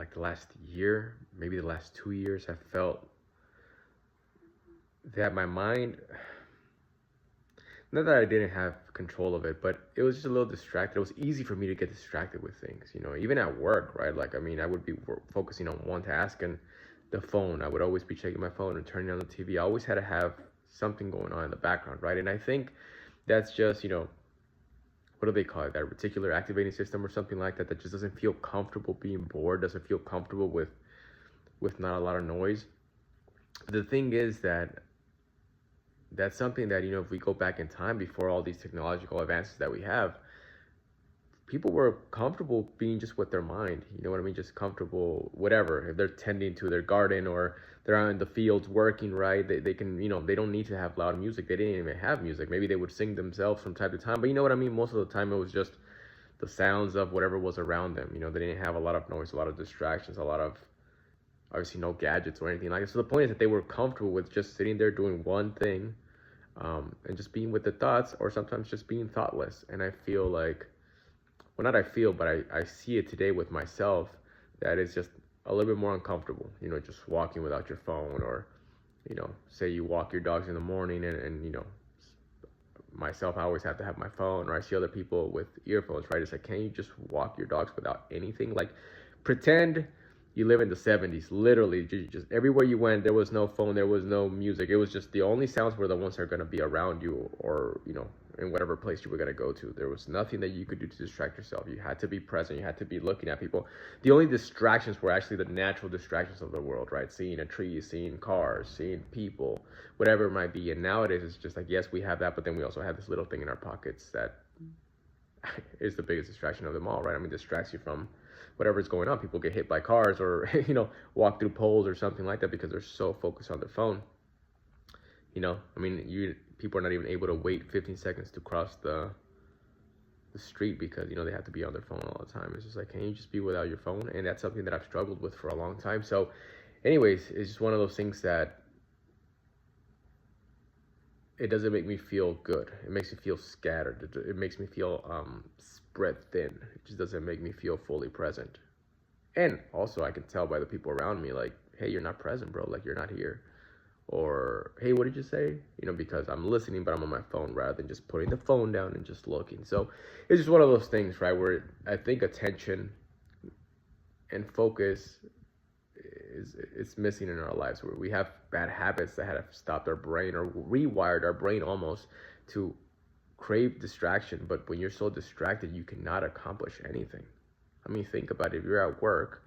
like the last year, maybe the last 2 years, I felt that my mind, not that I didn't have control of it, but it was just a little distracted. It was easy for me to get distracted with things, even at work, right? Like, I mean, I would be focusing on one task and the phone, I would always be checking my phone and turning on the TV. I always had to have something going on in the background, right? And I think that's just, what do they call it? That reticular activating system or something like that, that just doesn't feel comfortable being bored, doesn't feel comfortable with not a lot of noise. The thing is that that's something that, if we go back in time before all these technological advances that we have, people were comfortable being just with their mind. You know what I mean? Just comfortable, whatever. If they're tending to their garden or they're out in the fields working, right? They can, they don't need to have loud music. They didn't even have music. Maybe they would sing themselves from time to time. But you know what I mean? Most of the time it was just the sounds of whatever was around them. They didn't have a lot of noise, a lot of distractions, a lot of, obviously, no gadgets or anything like that. So the point is that they were comfortable with just sitting there doing one thing, and just being with the thoughts, or sometimes just being thoughtless. And I feel like, well, not I feel, but I see it today with myself, that it's just a little bit more uncomfortable, just walking without your phone, or, say you walk your dogs in the morning, and myself, I always have to have my phone, or I see other people with earphones, right? It's like, can you just walk your dogs without anything? Like, pretend you live in the 70s. Literally, just everywhere you went, there was no phone, there was no music. It was just the only sounds were the ones that are going to be around you, or, in whatever place you were going to go to. There was nothing that you could do to distract yourself. You had to be present. You had to be looking at people. The only distractions were actually the natural distractions of the world, right? Seeing a tree, seeing cars, seeing people, whatever it might be. And nowadays, it's just like, yes, we have that, but then we also have this little thing in our pockets that is the biggest distraction of them all, right? I mean, distracts you from whatever's going on. People get hit by cars, or walk through poles or something like that, because they're so focused on their phone. I mean, people are not even able to wait 15 seconds to cross the street, because they have to be on their phone all the time. It's just like, can you just be without your phone? And that's something that I've struggled with for a long time. So anyways, it's just one of those things that it doesn't make me feel good. It makes me feel scattered. It makes me feel spread thin. It just doesn't make me feel fully present. And also, I can tell by the people around me, like, hey, you're not present, bro. Like, you're not here. Or, hey, what did you say? Because I'm listening, but I'm on my phone, rather than just putting the phone down and just looking. So it's just one of those things, right, where I think attention and focus is missing in our lives, where we have bad habits that have stopped our brain, or rewired our brain almost, to crave distraction. But when you're so distracted, you cannot accomplish anything. I mean, think about it. If you're at work